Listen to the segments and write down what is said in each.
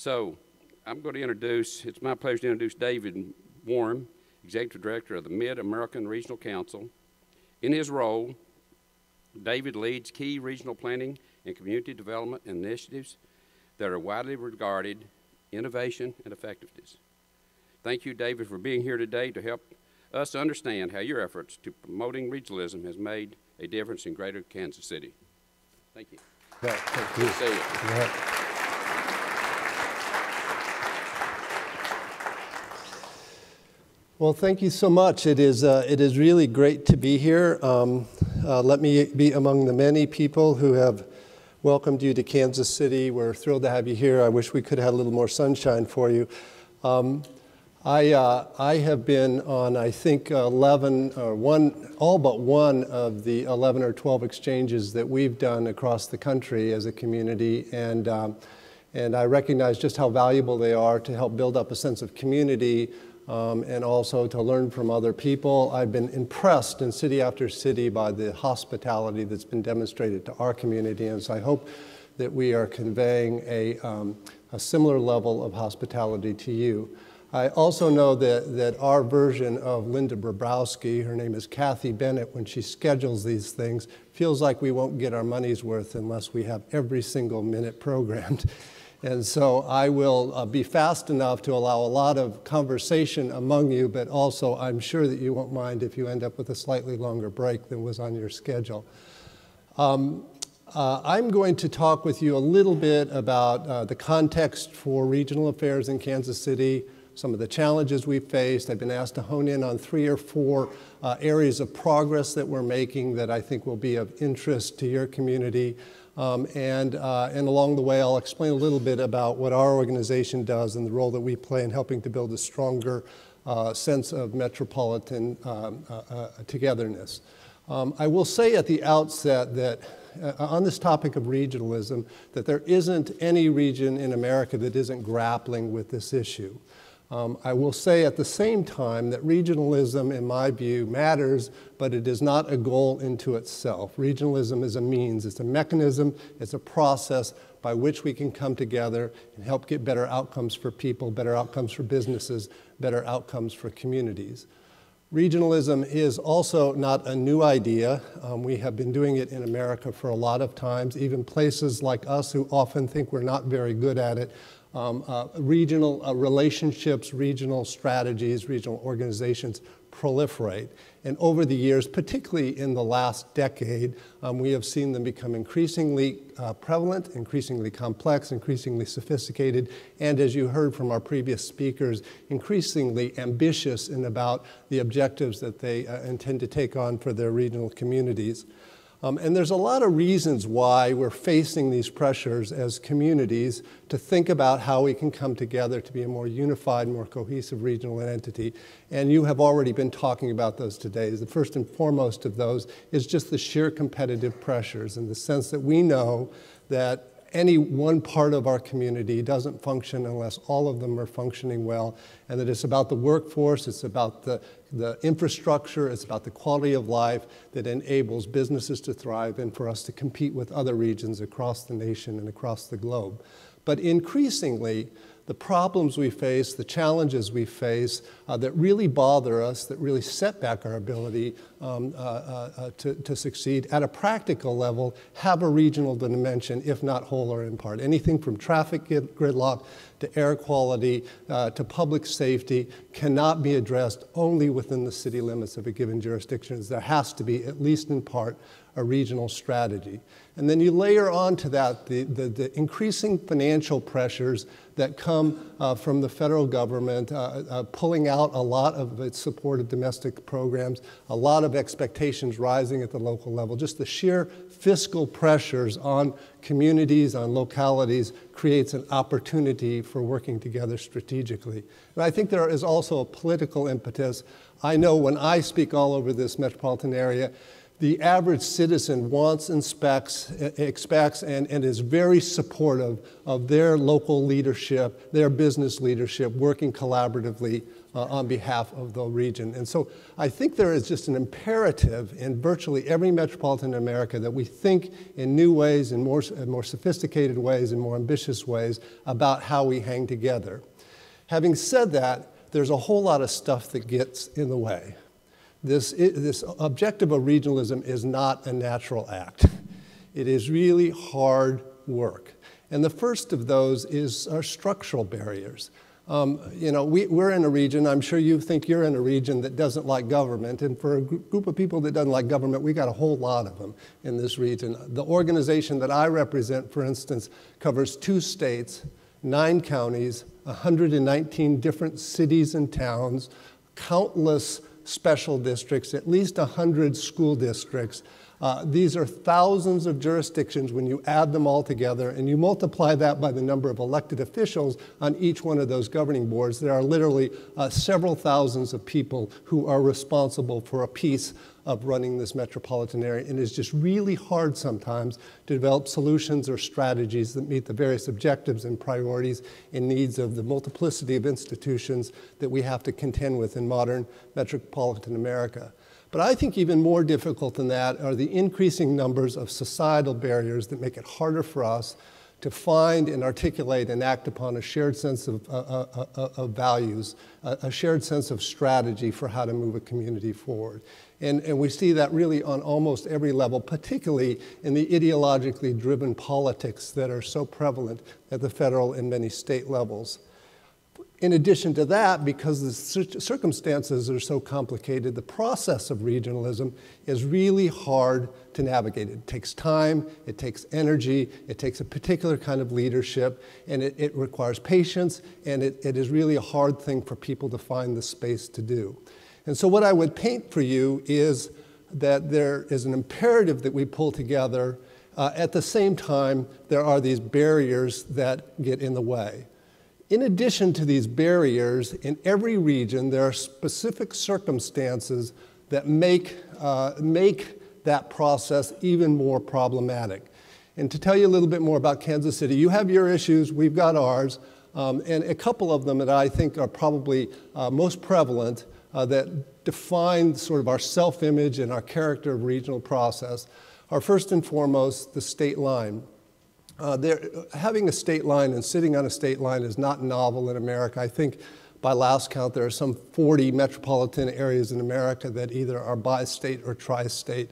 So I'm going to it's my pleasure to introduce David Warren, Executive Director of the Mid-American Regional Council. In his role, David leads key regional planning and community development initiatives that are widely regarded innovation and effectiveness. Thank you, David, for being here today to help us understand how your efforts to promoting regionalism has made a difference in Greater Kansas City. Thank you. Yeah, thank you. Good to see you. Yeah. Well, thank you so much. It is really great to be here. Let me be among the many people who have welcomed you to Kansas City. We're thrilled to have you here. I wish we could have had a little more sunshine for you. I have been on, I think, 11 or all but one of the 11 or 12 exchanges that we've done across the country as a community, and I recognize just how valuable they are to help build up a sense of community and also to learn from other people. I've been impressed in city after city by the hospitality that's been demonstrated to our community, and so I hope that we are conveying a similar level of hospitality to you. I also know that our version of Linda Bobrowski, her name is Kathy Bennett, when she schedules these things, feels like we won't get our money's worth unless we have every single minute programmed. And so I will be fast enough to allow a lot of conversation among you, but also I'm sure that you won't mind if you end up with a slightly longer break than was on your schedule. I'm going to talk with you a little bit about the context for regional affairs in Kansas City, some of the challenges we've faced. I've been asked to hone in on 3 or 4 areas of progress that we're making that I think will be of interest to your community. And along the way, I'll explain a little bit about what our organization does and the role that we play in helping to build a stronger sense of metropolitan togetherness. I will say at the outset that on this topic of regionalism, that there isn't any region in America that isn't grappling with this issue. I will say at the same time that regionalism, in my view, matters, but it is not a goal into itself. Regionalism is a means, it's a mechanism, it's a process by which we can come together and help get better outcomes for people, better outcomes for businesses, better outcomes for communities. Regionalism is also not a new idea. We have been doing it in America for a lot of times, even places like us who often think we're not very good at it. Regional relationships, regional strategies, regional organizations proliferate. And over the years, particularly in the last decade, we have seen them become increasingly prevalent, increasingly complex, increasingly sophisticated, and as you heard from our previous speakers, increasingly ambitious in about the objectives that they intend to take on for their regional communities. And there's a lot of reasons why we're facing these pressures as communities to think about how we can come together to be a more unified, more cohesive regional entity. And you have already been talking about those today. The first and foremost of those is just the sheer competitive pressures and the sense that we know that any one part of our community doesn't function unless all of them are functioning well, and that it's about the workforce, it's about the infrastructure, it's about the quality of life that enables businesses to thrive and for us to compete with other regions across the nation and across the globe. But increasingly, the problems we face, the challenges we face that really bother us, that really set back our ability to succeed at a practical level, have a regional dimension, if not whole or in part. Anything from traffic gridlock to air quality to public safety cannot be addressed only within the city limits of a given jurisdiction. There has to be, at least in part, a regional strategy. And then you layer onto that the increasing financial pressures that come from the federal government, pulling out a lot of its supported domestic programs, a lot of expectations rising at the local level. Just the sheer fiscal pressures on communities, on localities, creates an opportunity for working together strategically. And I think there is also a political impetus. I know when I speak all over this metropolitan area, the average citizen wants and expects and is very supportive of their local leadership, their business leadership, working collaboratively on behalf of the region. And so I think there is just an imperative in virtually every metropolitan America that we think in new ways, in more sophisticated ways, in more ambitious ways about how we hang together. Having said that, there's a whole lot of stuff that gets in the way. This objective of regionalism is not a natural act. It is really hard work. And the first of those are structural barriers. We're in a region, I'm sure you think you're in a region that doesn't like government, and for a group of people that doesn't like government, we got a whole lot of them in this region. The organization that I represent, for instance, covers 2 states, 9 counties, 119 different cities and towns, countless special districts, at least 100 school districts. These are thousands of jurisdictions when you add them all together, and you multiply that by the number of elected officials on each one of those governing boards. There are literally several thousands of people who are responsible for a piece of running this metropolitan area, and it's just really hard sometimes to develop solutions or strategies that meet the various objectives and priorities and needs of the multiplicity of institutions that we have to contend with in modern metropolitan America. But I think even more difficult than that are the increasing numbers of societal barriers that make it harder for us to find and articulate and act upon a shared sense of values, a shared sense of strategy for how to move a community forward. And we see that really on almost every level, particularly in the ideologically driven politics that are so prevalent at the federal and many state levels. In addition to that, because the circumstances are so complicated, the process of regionalism is really hard to navigate. It takes time, it takes energy, it takes a particular kind of leadership, and it requires patience, and it is really a hard thing for people to find the space to do. And so what I would paint for you is that there is an imperative that we pull together. At the same time, there are these barriers that get in the way. In addition to these barriers, in every region, there are specific circumstances that make that process even more problematic. And to tell you a little bit more about Kansas City, you have your issues, we've got ours, and a couple of them that I think are probably most prevalent that define sort of our self-image and our character of regional process are first and foremost the state line. Having a state line and sitting on a state line is not novel in America. I think by last count there are some 40 metropolitan areas in America that either are bi-state or tri-state.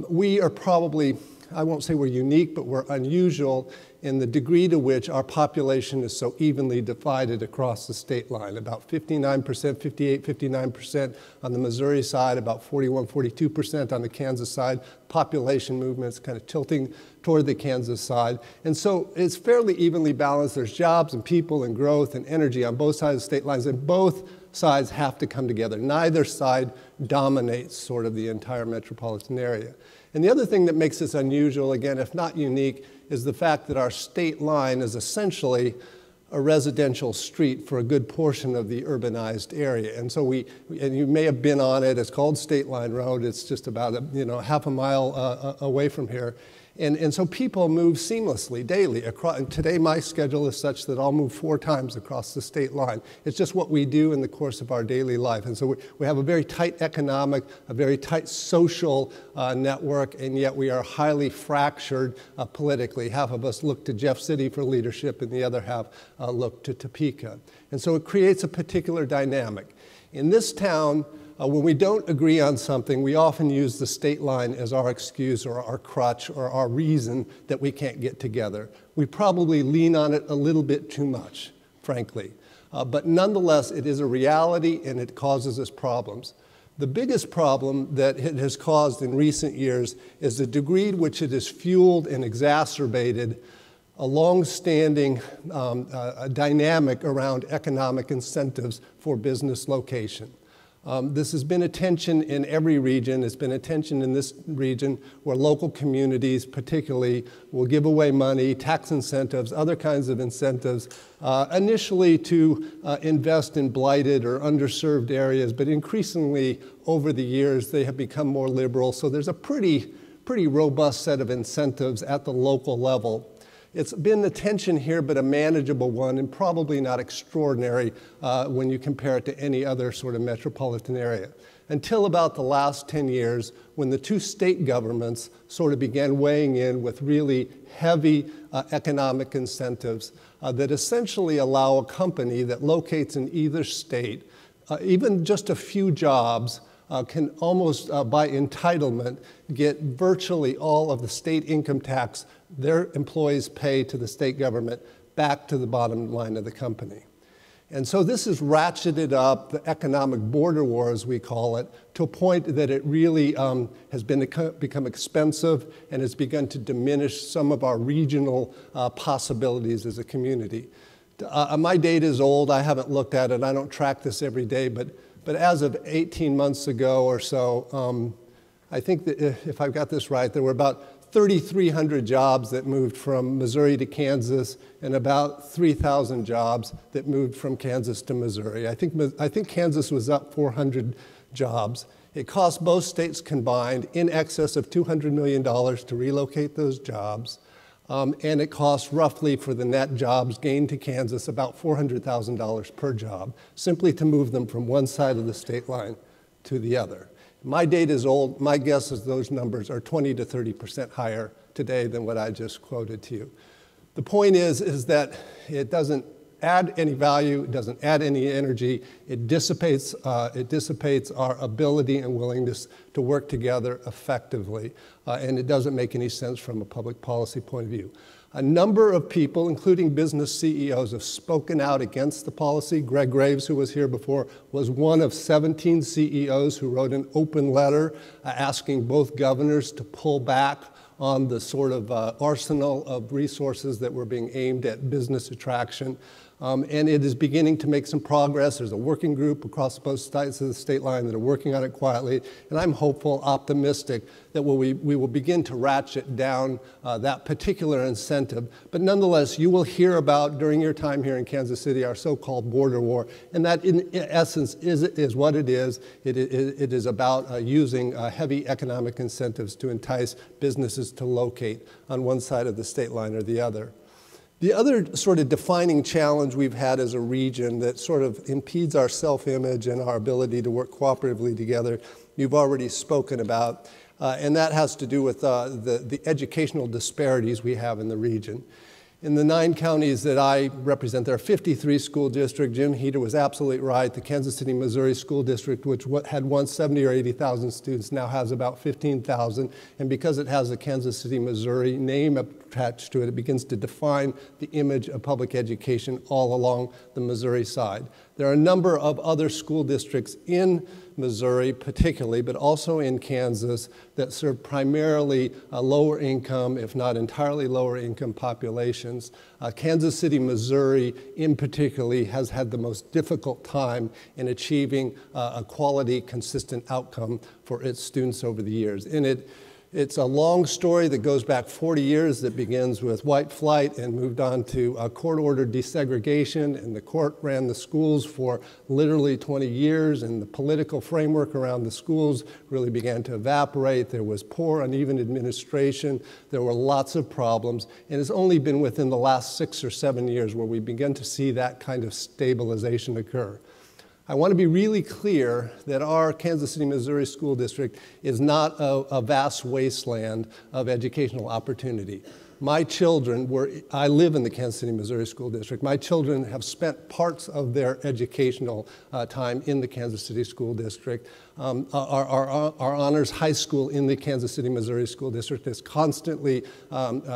We are probably, I won't say we're unique, but we're unusual in the degree to which our population is so evenly divided across the state line. About 59%, 58, 59% on the Missouri side, about 41, 42% on the Kansas side. Population movements kind of tilting toward the Kansas side. And so it's fairly evenly balanced. There's jobs and people and growth and energy on both sides of the state lines, and both sides have to come together. Neither side dominates sort of the entire metropolitan area. And the other thing that makes this unusual, again, if not unique, is the fact that our state line is essentially a residential street for a good portion of the urbanized area. And so and you may have been on it, it's called State Line Road. It's just about half a mile away from here. And so people move seamlessly daily. And today my schedule is such that I'll move 4 times across the state line. It's just what we do in the course of our daily life. And so we have a very tight economic, a very tight social network, and yet we are highly fractured politically. Half of us look to Jeff City for leadership, and the other half look to Topeka. And so it creates a particular dynamic. In this town, when we don't agree on something, we often use the state line as our excuse or our crutch or our reason that we can't get together. We probably lean on it a little bit too much, frankly. But nonetheless, it is a reality and it causes us problems. The biggest problem that it has caused in recent years is the degree to which it has fueled and exacerbated a long-standing dynamic around economic incentives for business location. This has been a tension in every region. It's been a tension in this region where local communities particularly will give away money, tax incentives, other kinds of incentives, initially to invest in blighted or underserved areas, but increasingly over the years they have become more liberal. So there's a pretty robust set of incentives at the local level. It's been a tension here, but a manageable one, and probably not extraordinary when you compare it to any other sort of metropolitan area. Until about the last 10 years, when the two state governments sort of began weighing in with really heavy economic incentives that essentially allow a company that locates in either state, even just a few jobs, can almost by entitlement get virtually all of the state income tax their employees pay to the state government back to the bottom line of the company. And so this has ratcheted up the economic border war, as we call it, to a point that it really has become expensive and has begun to diminish some of our regional possibilities as a community. My data is old. I haven't looked at it. I don't track this every day, but as of 18 months ago or so, I think that if I've got this right, there were about 3,300 jobs that moved from Missouri to Kansas and about 3,000 jobs that moved from Kansas to Missouri. I think Kansas was up 400 jobs. It cost both states combined in excess of $200 million to relocate those jobs. And it costs roughly for the net jobs gained to Kansas about $400,000 per job, simply to move them from one side of the state line to the other. My data is old. My guess is those numbers are 20 to 30% higher today than what I just quoted to you. The point is that it doesn't add any value, it doesn't add any energy, it dissipates our ability and willingness to work together effectively, and it doesn't make any sense from a public policy point of view. A number of people, including business CEOs, have spoken out against the policy. Greg Graves, who was here before, was one of 17 CEOs who wrote an open letter asking both governors to pull back on the sort of arsenal of resources that were being aimed at business attraction. And it is beginning to make some progress. There's a working group across both sides of the state line that are working on it quietly. And I'm hopeful, optimistic, that we will begin to ratchet down that particular incentive. But nonetheless, you will hear about, during your time here in Kansas City, our so-called border war. And that, in essence, is what it is. It is about using heavy economic incentives to entice businesses to locate on one side of the state line or the other. The other sort of defining challenge we've had as a region that sort of impedes our self-image and our ability to work cooperatively together, you've already spoken about, and that has to do with the educational disparities we have in the region. In the 9 counties that I represent, there are 53 school districts. Jim Heater was absolutely right. The Kansas City, Missouri School District, which had once 70 or 80,000 students, now has about 15,000. And because it has the Kansas City, Missouri name attached to it, it begins to define the image of public education all along the Missouri side. There are a number of other school districts in Missouri particularly, but also in Kansas, that serve primarily lower income, if not entirely lower income populations. Kansas City, Missouri in particular has had the most difficult time in achieving a quality, consistent outcome for its students over the years. And it's a long story that goes back 40 years that begins with white flight and moved on to court-ordered desegregation, and the court ran the schools for literally 20 years, and the political framework around the schools really began to evaporate. There was poor, uneven administration. There were lots of problems, and it's only been within the last 6 or 7 years where we begin to see that kind of stabilization occur. I want to be really clear that our Kansas City, Missouri School District is not a vast wasteland of educational opportunity. My children I live in the Kansas City, Missouri School District. My children have spent parts of their educational time in the Kansas City School District. Our honors high school in the Kansas City, Missouri School District is constantly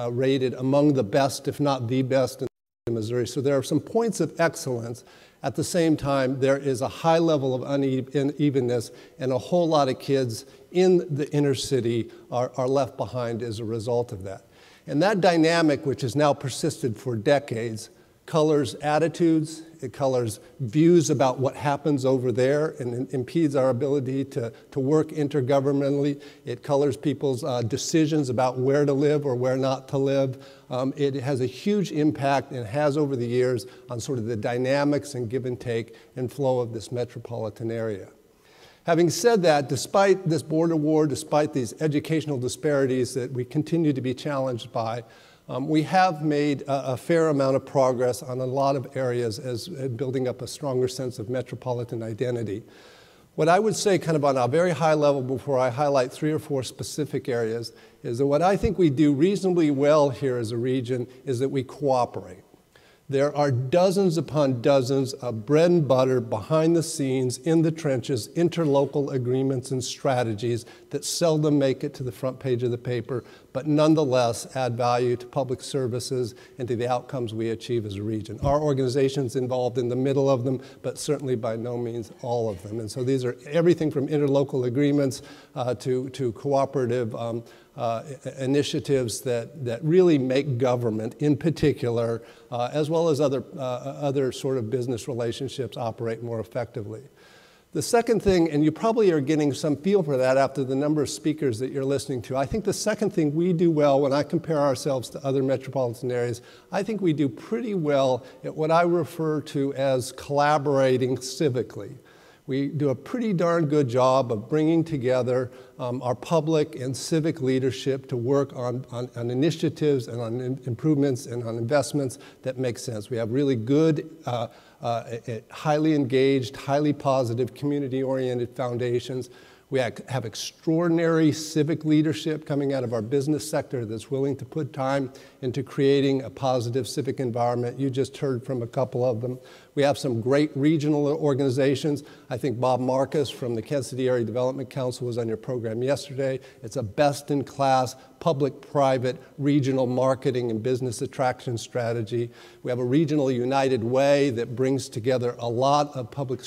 rated among the best, if not the best, in Missouri. So there are some points of excellence. At the same time, there is a high level of unevenness, and a whole lot of kids in the inner city are left behind as a result of that. And that dynamic, which has now persisted for decades, colors attitudes, it colors views about what happens over there and impedes our ability to work intergovernmentally. It colors people's decisions about where to live or where not to live. It has a huge impact and has over the years on sort of the dynamics and give and take and flow of this metropolitan area. Having said that, despite this border war, despite these educational disparities that we continue to be challenged by, we have made a fair amount of progress on a lot of areas as building up a stronger sense of metropolitan identity. What I would say kind of on a very high level before I highlight 3 or 4 specific areas is that what I think we do reasonably well here as a region is that we cooperate. There are dozens upon dozens of bread and butter, behind the scenes, in the trenches, interlocal agreements and strategies that seldom make it to the front page of the paper, but nonetheless add value to public services and to the outcomes we achieve as a region. Our organization's involved in the middle of them, but certainly by no means all of them. And so these are everything from interlocal agreements to cooperative initiatives that really make government, in particular, as well as other sort of business relationships, operate more effectively. The second thing, and you probably are getting some feel for that after the number of speakers that you're listening to, I think the second thing we do well when I compare ourselves to other metropolitan areas, I think we do pretty well at what I refer to as collaborating civically. We do a pretty darn good job of bringing together our public and civic leadership to work on initiatives and on improvements and on investments that make sense. We have really good, highly engaged, highly positive, community-oriented foundations. We have extraordinary civic leadership coming out of our business sector that's willing to put time into creating a positive civic environment. You just heard from a couple of them. We have some great regional organizations. I think Bob Marcus from the Kansas City Area Development Council was on your program yesterday. It's a best-in-class public-private regional marketing and business attraction strategy. We have a Regional United Way that brings together a lot of public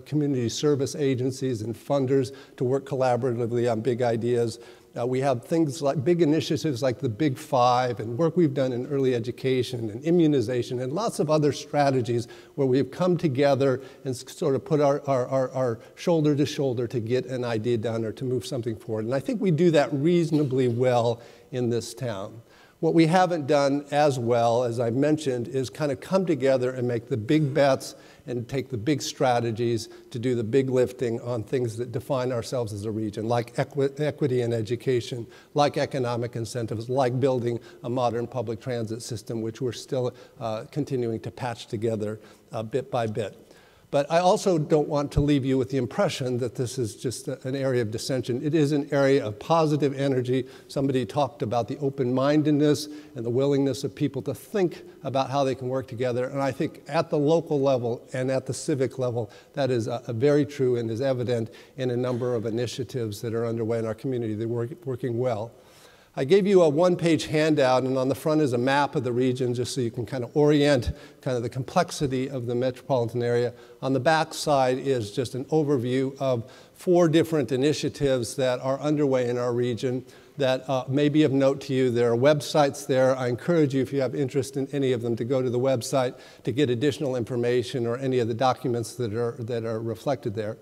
community service agencies and funders to work collaboratively on big ideas. We have things like big initiatives like the Big Five and work we've done in early education and immunization and lots of other strategies where we've come together and sort of put our shoulder to shoulder to get an idea done or to move something forward. And I think we do that reasonably well in this town. What we haven't done as well, as I mentioned, is kind of come together and make the big bets and take the big strategies to do the big lifting on things that define ourselves as a region, like equity in education, like economic incentives, like building a modern public transit system, which we're still continuing to patch together bit by bit. But I also don't want to leave you with the impression that this is just an area of dissension. It is an area of positive energy. Somebody talked about the open-mindedness and the willingness of people to think about how they can work together. And I think at the local level and at the civic level, that is very true and is evident in a number of initiatives that are underway in our community that are working well. I gave you a one-page handout, and on the front is a map of the region just so you can kind of orient kind of the complexity of the metropolitan area. On the back side is just an overview of 4 different initiatives that are underway in our region that may be of note to you. There are websites there. I encourage you, if you have interest in any of them, to go to the website to get additional information or any of the documents that are reflected there.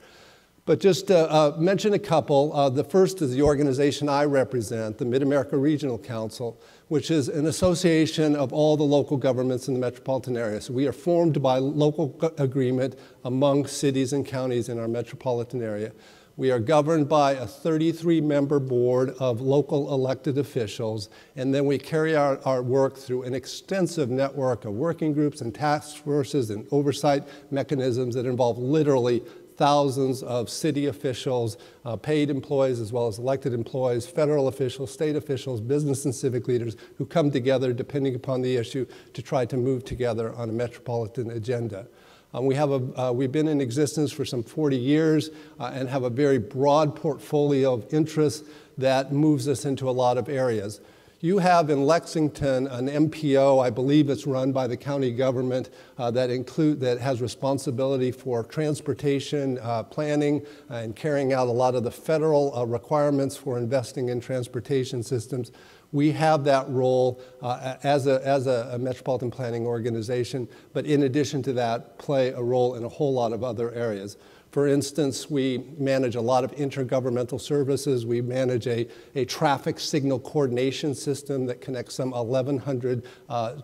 But just to mention a couple, the first is the organization I represent, the Mid-America Regional Council, which is an association of all the local governments in the metropolitan area. So we are formed by local agreement among cities and counties in our metropolitan area. We are governed by a 33-member board of local elected officials, and then we carry our work through an extensive network of working groups and task forces and oversight mechanisms that involve literally thousands of city officials, paid employees as well as elected employees, federal officials, state officials, business and civic leaders who come together depending upon the issue to try to move together on a metropolitan agenda. We've been in existence for some 40 years and have a very broad portfolio of interests that moves us into a lot of areas. You have in Lexington an MPO, I believe it's run by the county government, that has responsibility for transportation planning and carrying out a lot of the federal requirements for investing in transportation systems. We have that role as a metropolitan planning organization, but in addition to that, play a role in a whole lot of other areas. For instance, we manage a lot of intergovernmental services. We manage a traffic signal coordination system that connects some 1,100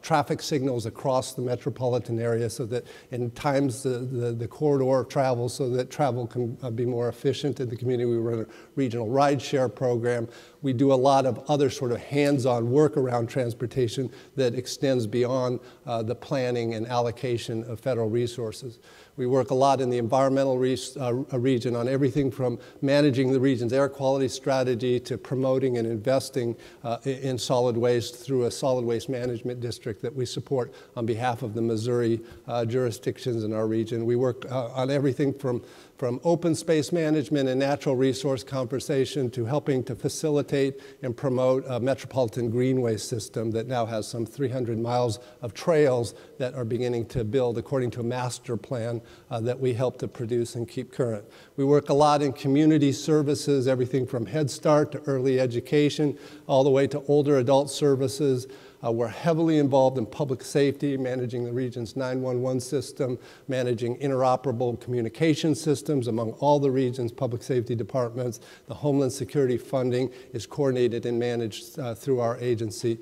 traffic signals across the metropolitan area so that in times the corridor travels so that travel can be more efficient in the community. We run a regional rideshare program. We do a lot of other sort of hands-on work around transportation that extends beyond the planning and allocation of federal resources. We work a lot in the environmental region on everything from managing the region's air quality strategy to promoting and investing in solid waste through a solid waste management district that we support on behalf of the Missouri jurisdictions in our region. We work on everything from open space management and natural resource conservation to helping to facilitate and promote a metropolitan greenway system that now has some 300 miles of trails that are beginning to build according to a master plan that we help to produce and keep current. We work a lot in community services, everything from Head Start to early education, all the way to older adult services. We're heavily involved in public safety, managing the region's 911 system, managing interoperable communication systems among all the region's public safety departments. The Homeland Security funding is coordinated and managed through our agency.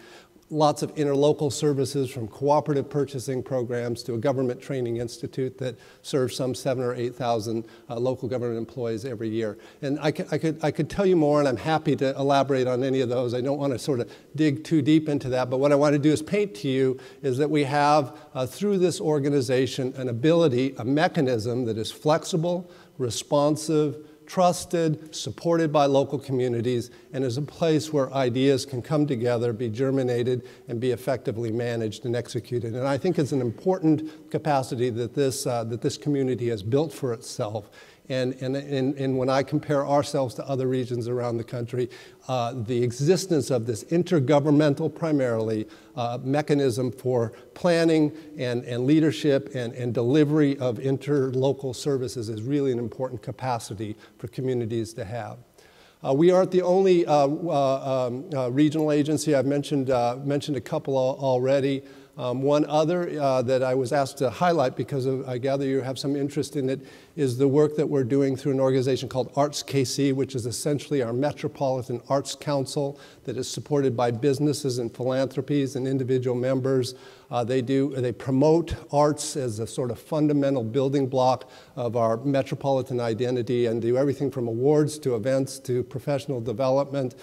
Lots of interlocal services, from cooperative purchasing programs to a government training institute that serves some 7,000 or 8,000 local government employees every year. And I could tell you more, and I'm happy to elaborate on any of those. I don't want to sort of dig too deep into that, but what I want to do is paint to you is that we have, through this organization, an ability, a mechanism that is flexible, responsive, trusted, supported by local communities, and is a place where ideas can come together, be germinated, and be effectively managed and executed. And I think it's an important capacity that this community has built for itself. And when I compare ourselves to other regions around the country, the existence of this intergovernmental, primarily, mechanism for planning and leadership and delivery of interlocal services is really an important capacity for communities to have. We aren't the only regional agency. I've mentioned a couple already. One other that I was asked to highlight because I gather you have some interest in it is the work that we're doing through an organization called Arts KC, which is essentially our Metropolitan Arts Council that is supported by businesses and philanthropies and individual members. They promote arts as a sort of fundamental building block of our metropolitan identity and do everything from awards to events to professional development.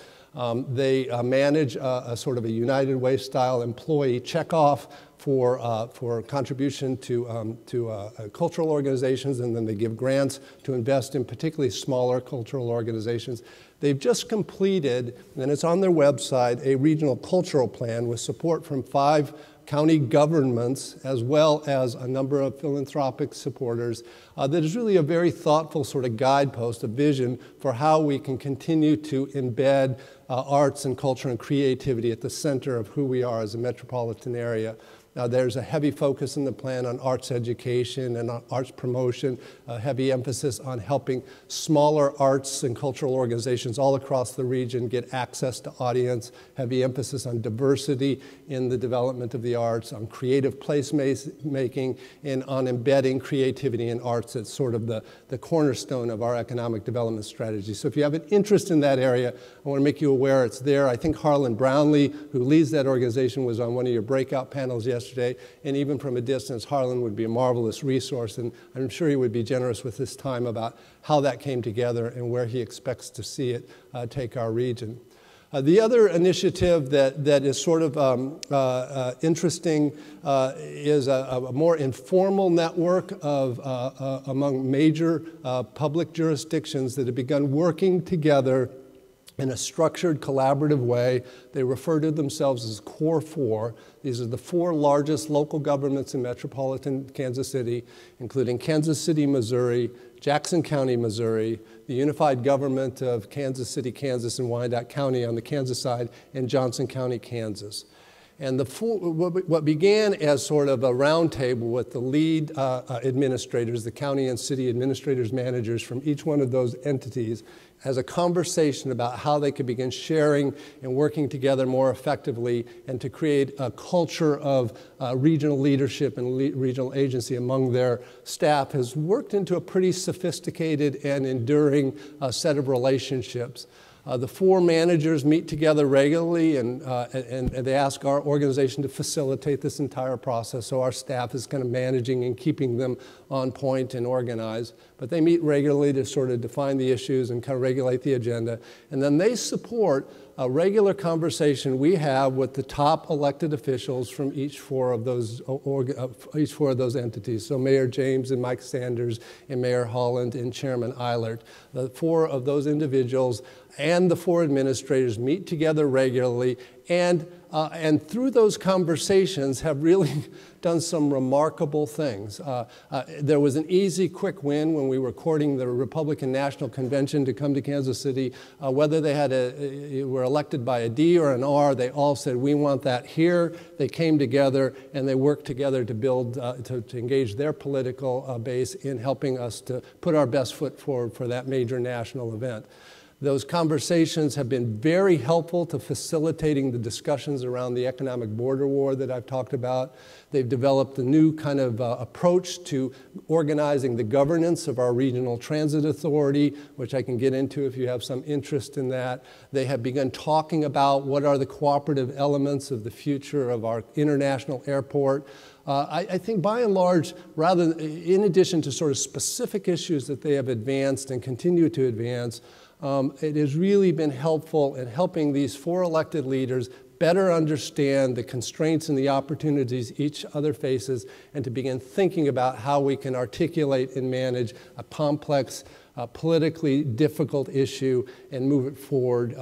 They manage a sort of a United Way style employee checkoff for contribution to cultural organizations, and then they give grants to invest in particularly smaller cultural organizations. They've just completed, and it's on their website, a regional cultural plan with support from 5 county governments, as well as a number of philanthropic supporters, that is really a very thoughtful sort of guidepost, a vision for how we can continue to embed arts and culture and creativity at the center of who we are as a metropolitan area. There's a heavy focus in the plan on arts education and on arts promotion, a heavy emphasis on helping smaller arts and cultural organizations all across the region get access to audience, heavy emphasis on diversity in the development of the arts, on creative placemaking, and on embedding creativity in arts as sort of the cornerstone of our economic development strategy. So if you have an interest in that area, I want to make you aware it's there. I think Harlan Brownlee, who leads that organization, was on one of your breakout panels yesterday, and even from a distance, Harlan would be a marvelous resource, and I'm sure he would be generous with his time about how that came together and where he expects to see it take our region. The other initiative that is sort of interesting is a more informal network of among major public jurisdictions that have begun working together in a structured, collaborative way. They refer to themselves as Core 4. These are the 4 largest local governments in metropolitan Kansas City, including Kansas City, Missouri, Jackson County, Missouri, the unified government of Kansas City, Kansas, and Wyandotte County on the Kansas side, and Johnson County, Kansas. And what began as sort of a roundtable with the lead administrators, the county and city administrators, managers from each one of those entities, as a conversation about how they could begin sharing and working together more effectively and to create a culture of regional leadership and regional agency among their staff has worked into a pretty sophisticated and enduring set of relationships. The 4 managers meet together regularly, and they ask our organization to facilitate this entire process, so our staff is kind of managing and keeping them on point and organized. But they meet regularly to sort of define the issues and kind of regulate the agenda. And then they support a regular conversation we have with the top elected officials from each four of those entities. So Mayor James and Mike Sanders and Mayor Holland and Chairman Eilert. The 4 of those individuals and the 4 administrators meet together regularly, and through those conversations have really done some remarkable things. There was an easy, quick win when we were courting the Republican National Convention to come to Kansas City. Whether they were elected by a D or an R, they all said, we want that here. They came together and they worked together to build, to engage their political base in helping us to put our best foot forward for that major national event. Those conversations have been very helpful to facilitating the discussions around the economic border war that I've talked about. They've developed a new kind of approach to organizing the governance of our regional transit authority, which I can get into if you have some interest in that. They have begun talking about what are the cooperative elements of the future of our international airport. I think by and large, in addition to sort of specific issues that they have advanced and continue to advance, it has really been helpful in helping these 4 elected leaders better understand the constraints and the opportunities each other faces, and to begin thinking about how we can articulate and manage a complex, politically difficult issue and move it forward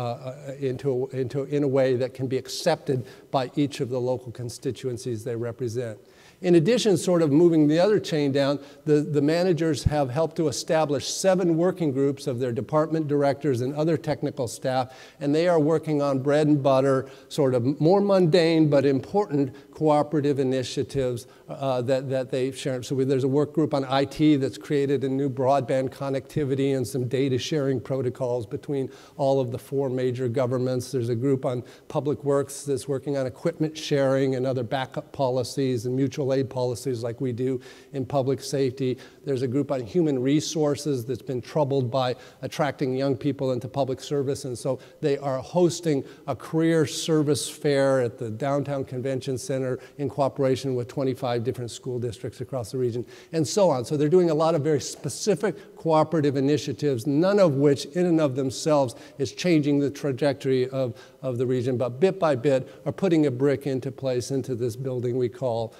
in a way that can be accepted by each of the local constituencies they represent. In addition, sort of moving the other chain down, the managers have helped to establish 7 working groups of their department directors and other technical staff, and they are working on bread and butter, sort of more mundane but important cooperative initiatives that they share. So there's a work group on IT that's created a new broadband connectivity and some data sharing protocols between all of the 4 major governments. There's a group on public works that's working on equipment sharing and other backup policies and mutual aid policies like we do in public safety. There's a group on human resources that's been troubled by attracting young people into public service, and so they are hosting a career service fair at the Downtown Convention Center in cooperation with 25 different school districts across the region, and so on. So they're doing a lot of very specific cooperative initiatives, none of which in and of themselves is changing the trajectory of the region, but bit by bit are putting a brick into place into this building we call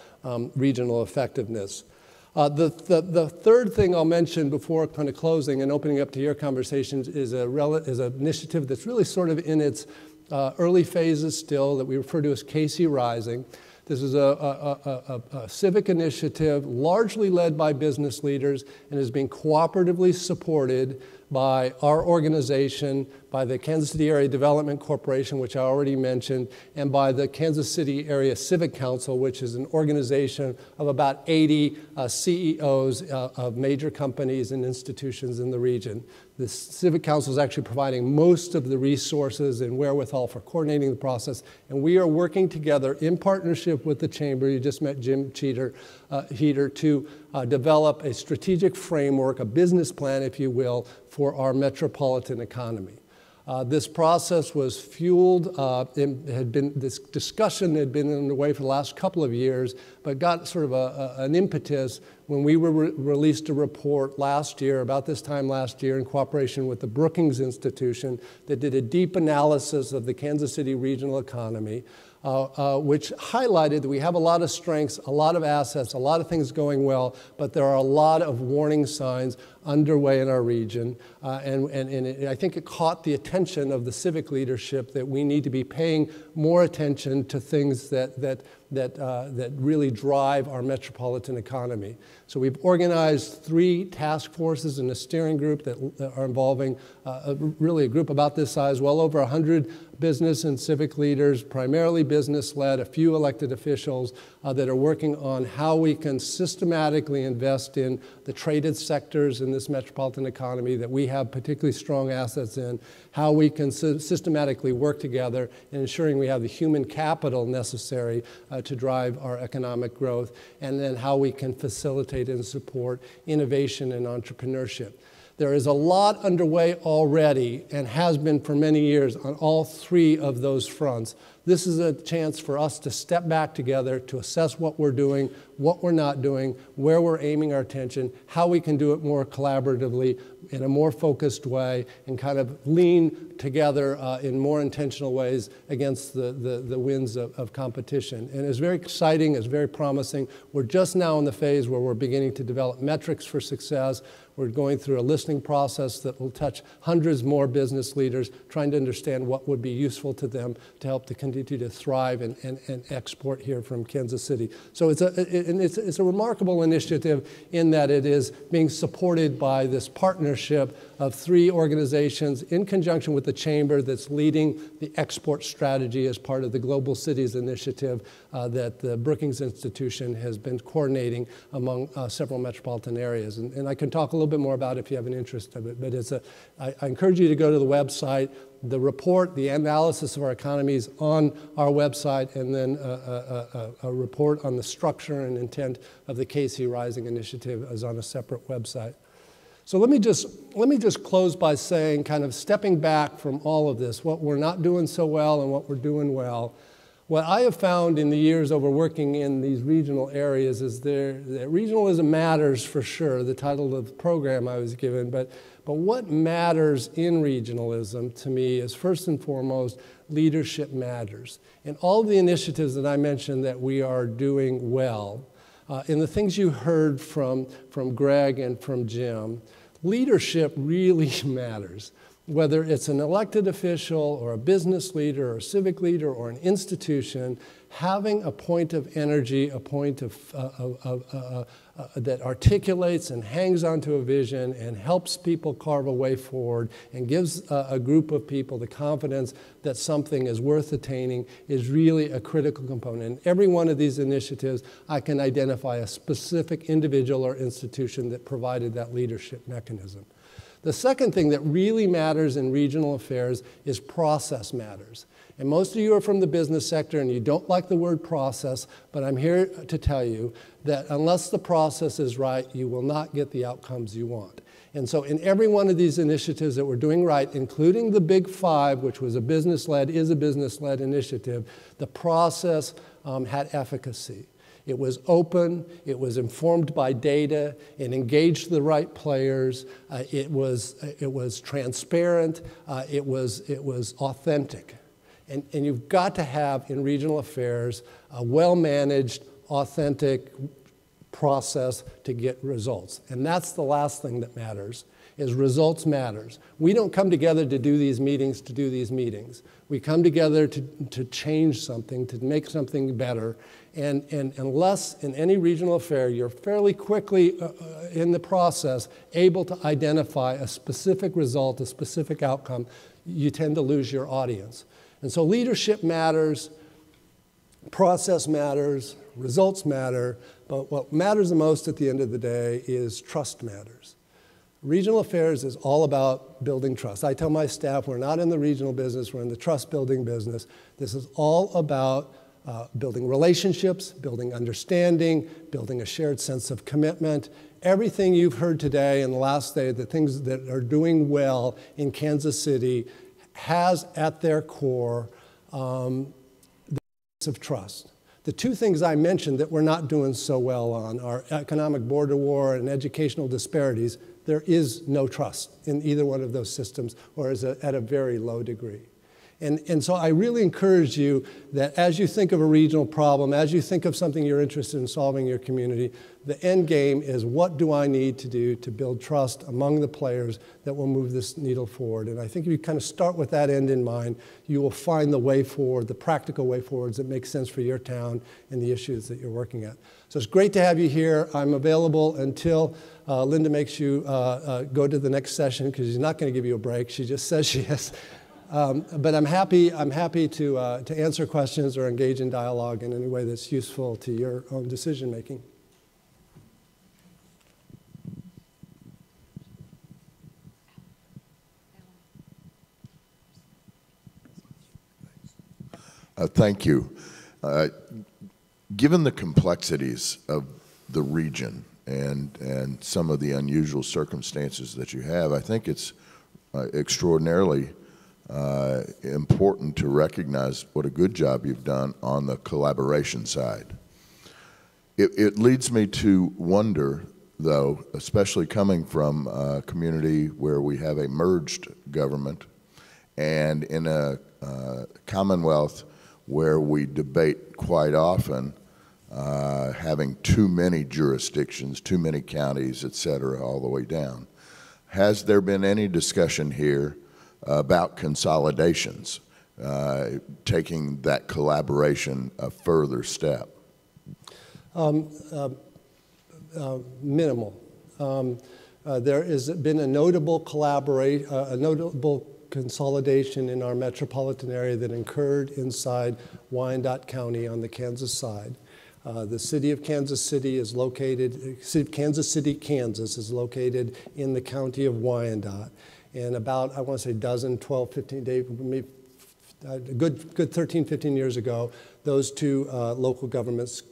regional effectiveness. The third thing I'll mention before kind of closing and opening up to your conversations is an initiative that's really sort of in its early phases still, that we refer to as Casey Rising. This is a civic initiative largely led by business leaders and is being cooperatively supported by our organization, by the Kansas City Area Development Corporation, which I already mentioned, and by the Kansas City Area Civic Council, which is an organization of about 80 CEOs of major companies and institutions in the region. The Civic Council is actually providing most of the resources and wherewithal for coordinating the process, and we are working together in partnership with the Chamber. You just met Jim Heater to develop a strategic framework, a business plan, if you will, for our metropolitan economy. This process was fueled, this discussion had been underway for the last couple of years, but got sort of an impetus when we released a report last year, about this time last year, in cooperation with the Brookings Institution, that did a deep analysis of the Kansas City regional economy, which highlighted that we have a lot of strengths, a lot of assets, a lot of things going well, but there are a lot of warning signs underway in our region. And I think it caught the attention of the civic leadership that we need to be paying more attention to things that that really drive our metropolitan economy. So we've organized 3 task forces and a steering group that are involving really a group about this size, well over 100 business and civic leaders, primarily business-led, a few elected officials that are working on how we can systematically invest in the traded sectors in this metropolitan economy that we have particularly strong assets in, how we can systematically work together in ensuring we have the human capital necessary to drive our economic growth, and then how we can facilitate and support innovation and entrepreneurship. There is a lot underway already and has been for many years on all 3 of those fronts. This is a chance for us to step back together to assess what we're doing, what we're not doing, where we're aiming our attention, how we can do it more collaboratively in a more focused way, and kind of lean together in more intentional ways against the winds of competition. And it's very exciting, it's very promising. We're just now in the phase where we're beginning to develop metrics for success. We're going through a listening process that will touch hundreds more business leaders, trying to understand what would be useful to them to help to continue to thrive and export here from Kansas City. So it's a remarkable initiative in that it is being supported by this partnership of 3 organizations in conjunction with the Chamber that's leading the export strategy as part of the Global Cities Initiative that the Brookings Institution has been coordinating among several metropolitan areas. And I can talk a little bit more about it if you have an interest of it, but I encourage you to go to the website. The report, the analysis of our economy is on our website, and then a report on the structure and intent of the KC Rising Initiative is on a separate website. So let me just close by saying, kind of stepping back from all of this, what we're not doing so well and what we're doing well. What I have found in the years over working in these regional areas is that regionalism matters for sure, the title of the program I was given, but what matters in regionalism to me is first and foremost, leadership matters. And all the initiatives that I mentioned that we are doing well, and the things you heard from Greg and from Jim, leadership really matters. Whether it's an elected official or a business leader or a civic leader or an institution, having a point of energy, a point that articulates and hangs onto a vision and helps people carve a way forward and gives a group of people the confidence that something is worth attaining is really a critical component. In every one of these initiatives, I can identify a specific individual or institution that provided that leadership mechanism. The second thing that really matters in regional affairs is process matters. And most of you are from the business sector and you don't like the word process, but I'm here to tell you that unless the process is right, you will not get the outcomes you want. And so in every one of these initiatives that we're doing right, including the Big Five, which was a business-led initiative, the process had efficacy. It was open, it was informed by data, it engaged the right players, it was transparent, it was authentic. And you've got to have in regional affairs a well-managed, authentic process to get results. And that's the last thing that matters, is results matters. We don't come together to do these meetings to do these meetings. We come together to change something, to make something better. And unless in any regional affair you're fairly quickly in the process able to identify a specific result, a specific outcome, you tend to lose your audience. And so leadership matters, process matters, results matter, but what matters the most at the end of the day is trust matters. Regional affairs is all about building trust. I tell my staff we're not in the regional business, we're in the trust building business. This is all about building relationships, building understanding, building a shared sense of commitment. Everything you've heard today and the last day, the things that are doing well in Kansas City has at their core the sense of trust. The two things I mentioned that we're not doing so well on are economic border war and educational disparities. There is no trust in either one of those systems, or is at a very low degree. And so I really encourage you that as you think of a regional problem, as you think of something you're interested in solving in your community, the end game is what do I need to do to build trust among the players that will move this needle forward. And I think if you kind of start with that end in mind, you will find the way forward, the practical way forwards that make sense for your town and the issues that you're working at. So it's great to have you here. I'm available until Linda makes you go to the next session, because she's not going to give you a break. She just says she is. But I'm happy to answer questions or engage in dialogue in any way that's useful to your own decision making. Thank you. Given the complexities of the region and some of the unusual circumstances that you have, I think it's extraordinarily important to recognize what a good job you've done on the collaboration side. It leads me to wonder, though, especially coming from a community where we have a merged government and in a commonwealth where we debate quite often having too many jurisdictions, too many counties, et cetera, all the way down. Has there been any discussion here about consolidations, taking that collaboration a further step? Minimal. There has been a notable consolidation in our metropolitan area that occurred inside Wyandotte County on the Kansas side. The city of Kansas City is located, Kansas City, Kansas is located in the county of Wyandotte. And about, I want to say, 12, 15 days, maybe a good 13, 15 years ago, those two local governments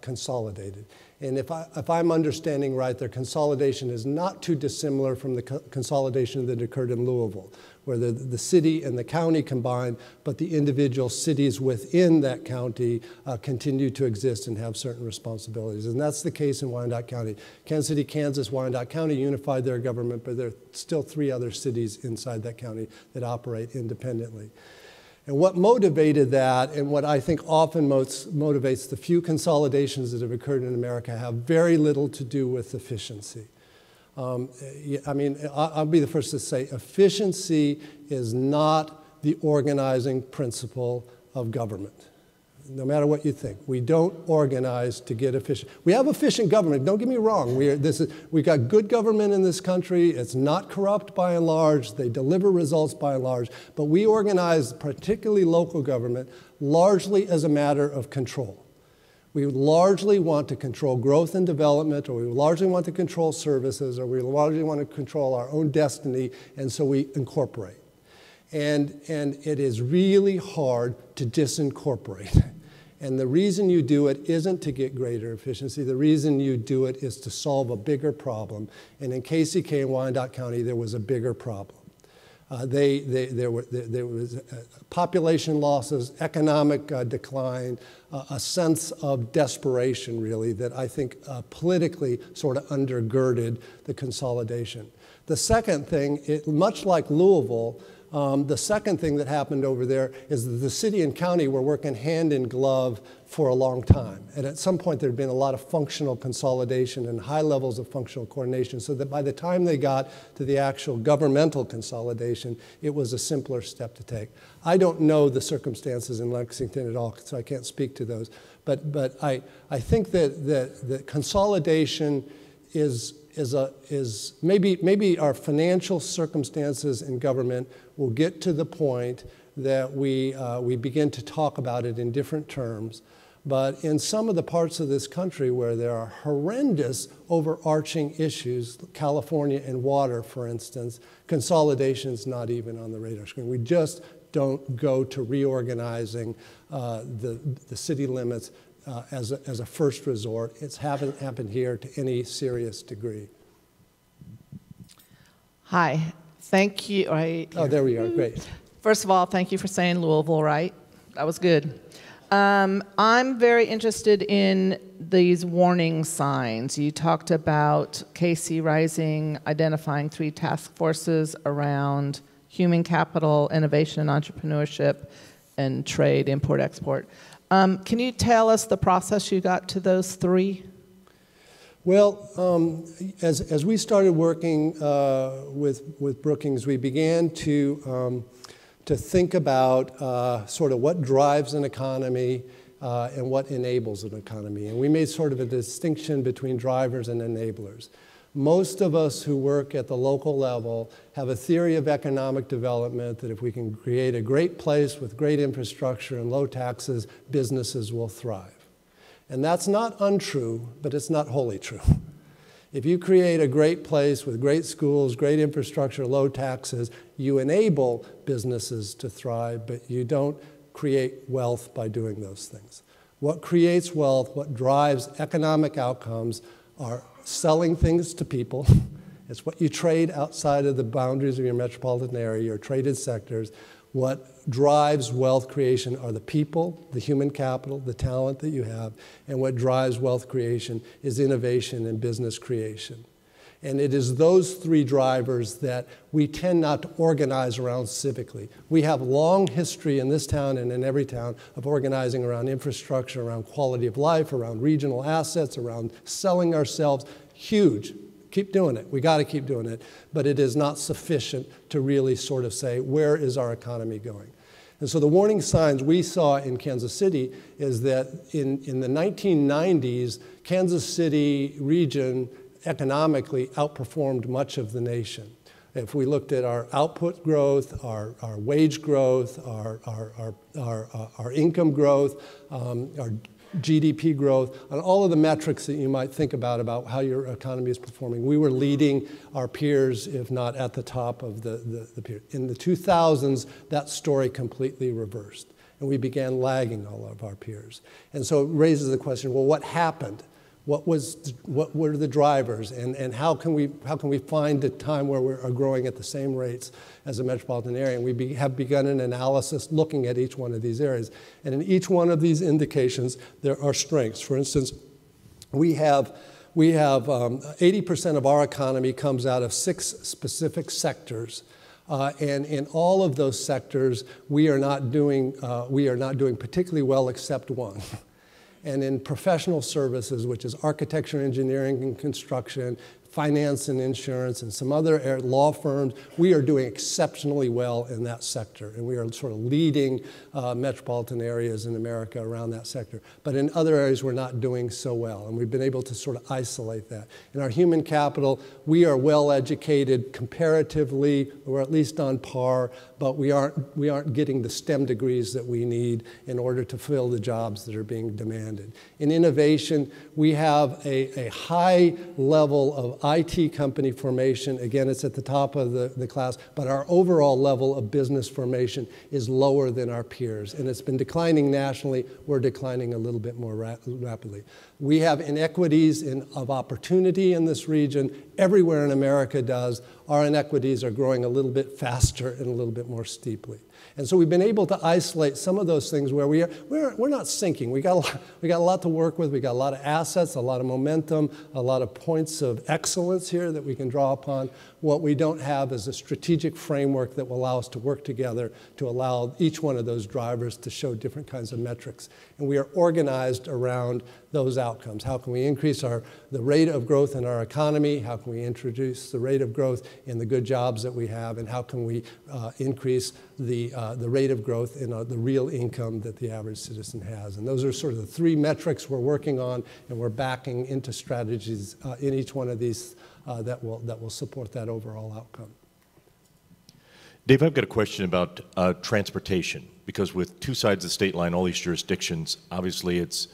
consolidated. And if I'm understanding right, their consolidation is not too dissimilar from the consolidation that occurred in Louisville, where the city and the county combined, but the individual cities within that county continue to exist and have certain responsibilities. And that's the case in Wyandotte County. Kansas City, Kansas, Wyandotte County unified their government, but there are still 3 other cities inside that county that operate independently. And what motivated that, and what I think often motivates the few consolidations that have occurred in America, have very little to do with efficiency. I mean, I'll be the first to say efficiency is not the organizing principle of government, no matter what you think. We don't organize to get efficient. We have efficient government, don't get me wrong. We've got good government in this country. It's not corrupt by and large. They deliver results by and large. But we organize, particularly local government, largely as a matter of control. We largely want to control growth and development, or we largely want to control services, or we largely want to control our own destiny, and so we incorporate. And it is really hard to disincorporate. And the reason you do it isn't to get greater efficiency. The reason you do it is to solve a bigger problem. And in KCK and Wyandotte County, there was a bigger problem. There was population losses, economic decline, a sense of desperation, really, that I think politically sort of undergirded the consolidation. The second thing, much like Louisville, the second thing that happened over there is that the city and county were working hand in glove for a long time. And at some point, there had been a lot of functional consolidation and high levels of functional coordination, so that by the time they got to the actual governmental consolidation, it was a simpler step to take. I don't know the circumstances in Lexington at all, so I can't speak to those. But I think that consolidation is maybe our financial circumstances in government will get to the point that we begin to talk about it in different terms. But in some of the parts of this country where there are horrendous overarching issues, California and water, for instance, consolidation's not even on the radar screen. We just don't go to reorganizing the city limits as a first resort. It's haven't happened here to any serious degree. Hi, thank you. Oh, there we are, great. First of all, thank you for saying Louisville, right? That was good. I'm very interested in these warning signs. You talked about KC Rising identifying 3 task forces around human capital, innovation and entrepreneurship, and trade, import, export. Can you tell us the process you got to those three? Well, as we started working with Brookings, we began to think about sort of what drives an economy and what enables an economy. And we made sort of a distinction between drivers and enablers. Most of us who work at the local level have a theory of economic development that if we can create a great place with great infrastructure and low taxes, businesses will thrive. And that's not untrue, but it's not wholly true. If you create a great place with great schools, great infrastructure, low taxes, you enable businesses to thrive, but you don't create wealth by doing those things. What creates wealth, what drives economic outcomes are selling things to people. It's what you trade outside of the boundaries of your metropolitan area, your traded sectors. What drives wealth creation are the people, the human capital, the talent that you have, and what drives wealth creation is innovation and business creation. And it is those three drivers that we tend not to organize around civically. We have long history in this town and in every town of organizing around infrastructure, around quality of life, around regional assets, around selling ourselves. Huge. Keep doing it. We got to keep doing it. But it is not sufficient to really sort of say, where is our economy going? And so the warning signs we saw in Kansas City is that in the 1990s, Kansas City region economically outperformed much of the nation. If we looked at our output growth, our wage growth, our income growth, our GDP growth, on all of the metrics that you might think about how your economy is performing, we were leading our peers, if not at the top of the peer. In the 2000s, that story completely reversed, and we began lagging all of our peers. And so it raises the question, well, what happened? What were the drivers, and how can we find a time where we are growing at the same rates as a metropolitan area? And we have begun an analysis looking at each one of these areas. And in each one of these indications, there are strengths. For instance, we have 80% of our economy comes out of 6 specific sectors. And in all of those sectors, we are not doing particularly well except one. And in professional services, which is architecture, engineering, and construction, finance and insurance, and some other law firms, we are doing exceptionally well in that sector. And we are sort of leading metropolitan areas in America around that sector. But in other areas, we're not doing so well. And we've been able to sort of isolate that. In our human capital, we are well educated comparatively, or at least on par, but we aren't getting the STEM degrees that we need in order to fill the jobs that are being demanded. In innovation, we have a high level of IT company formation. Again, it's at the top of the class, but our overall level of business formation is lower than our peers. And it's been declining nationally. We're declining a little bit more rapidly. We have inequities of opportunity in this region. Everywhere in America does. Our inequities are growing a little bit faster and a little bit more steeply. And so we've been able to isolate some of those things where we're not sinking. We got a lot to work with. We got a lot of assets, a lot of momentum, a lot of points of excellence here that we can draw upon. What we don't have is a strategic framework that will allow us to work together to allow each one of those drivers to show different kinds of metrics. And we are organized around those outcomes. How can we increase the rate of growth in our economy? How can we introduce the rate of growth in the good jobs that we have? And how can we increase the rate of growth in the real income that the average citizen has? And those are sort of the 3 metrics we're working on, and we're backing into strategies in each one of these that will support that overall outcome. Dave, I've got a question about transportation, because with 2 sides of the state line, all these jurisdictions, obviously it's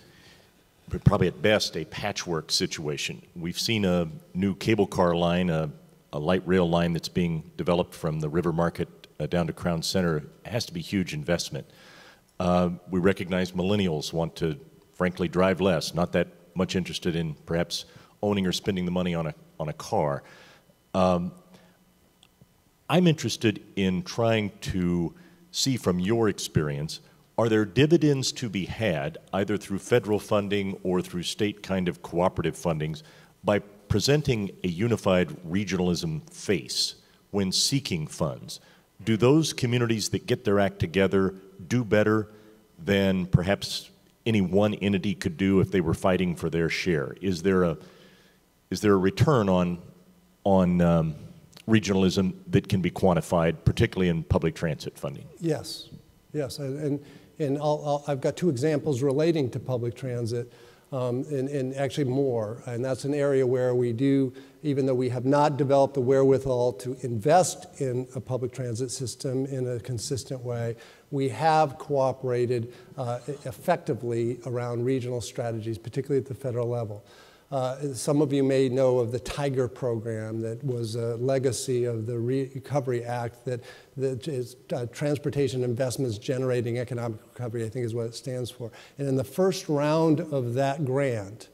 probably at best a patchwork situation. We've seen a new cable car line, a light rail line that's being developed from the River Market down to Crown Center. It has to be huge investment. We recognize millennials want to, frankly, drive less, not that much interested in perhaps owning or spending the money on a car. I'm interested in trying to see from your experience, are there dividends to be had either through federal funding or through state kind of cooperative fundings by presenting a unified regionalism face when seeking funds? do those communities that get their act together do better than perhaps any one entity could do if they were fighting for their share? Is there a return on regionalism that can be quantified, particularly in public transit funding? Yes, yes, and I've got two examples relating to public transit, and actually more, and that's an area where we do, even though we have not developed the wherewithal to invest in a public transit system in a consistent way, we have cooperated effectively around regional strategies, particularly at the federal level. Some of you may know of the TIGER program that was a legacy of the Recovery Act that is Transportation Investments Generating Economic Recovery, I think is what it stands for. And in the first round of that grant,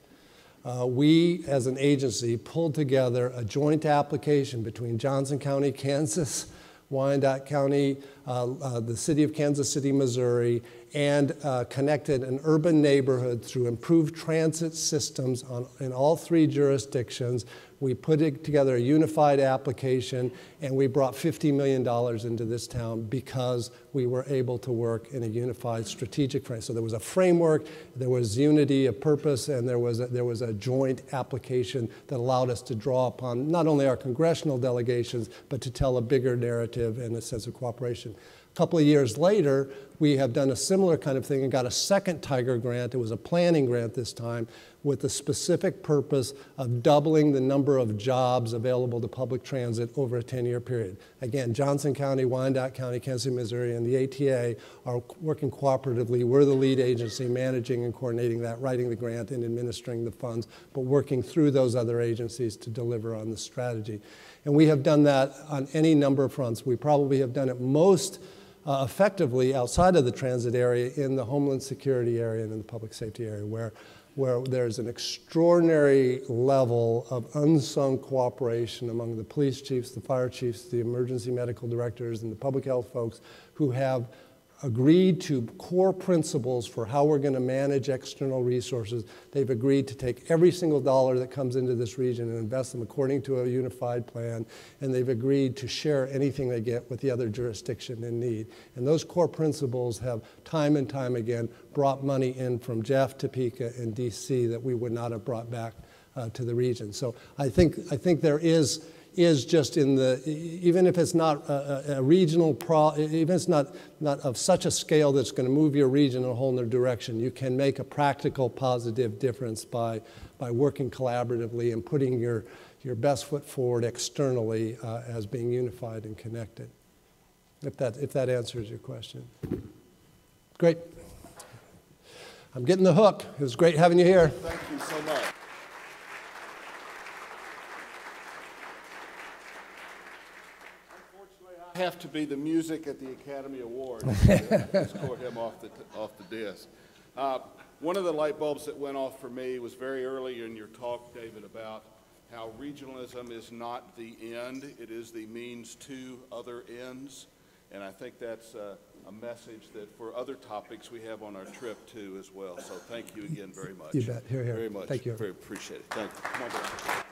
we as an agency pulled together a joint application between Johnson County, Kansas, Wyandotte County, the city of Kansas City, Missouri, and connected an urban neighborhood through improved transit systems in all three jurisdictions. We put together a unified application, and we brought $50 million into this town because we were able to work in a unified strategic frame. So there was a framework, there was unity of purpose, and there was a joint application that allowed us to draw upon not only our congressional delegations, but to tell a bigger narrative and a sense of cooperation. A couple of years later, we have done a similar kind of thing and got a second TIGER grant. It was a planning grant this time with the specific purpose of doubling the number of jobs available to public transit over a 10-year period. Again, Johnson County, Wyandotte County, Kansas City, Missouri, and the ATA are working cooperatively. We're the lead agency managing and coordinating that, writing the grant and administering the funds, but working through those other agencies to deliver on the strategy. And we have done that on any number of fronts. We probably have done it most effectively outside of the transit area in the Homeland Security area and in the public safety area, where there's an extraordinary level of unsung cooperation among the police chiefs, the fire chiefs, the emergency medical directors, and the public health folks who have agreed to core principles for how we're going to manage external resources. They've agreed to take every single dollar that comes into this region and invest them according to a unified plan, and they've agreed to share anything they get with the other jurisdiction in need. And those core principles have time and time again brought money in from Jeff, Topeka, and DC that we would not have brought back to the region. So I think there is just in the, even if it's not a regional, even if it's not of such a scale that's going to move your region in a whole new direction, you can make a practical, positive difference by working collaboratively and putting your best foot forward externally as being unified and connected. If that answers your question. Great. I'm getting the hook. It was great having you here. Thank you so much. I have to be the music at the Academy Awards to escort him off the desk. One of the light bulbs that went off for me was very early in your talk, David, about how regionalism is not the end, it is the means to other ends. And I think that's a message that for other topics we have on our trip too as well. So thank you again very much. You bet. Here, here. Very much. Thank you. Very appreciate it. Thank you. Come on down.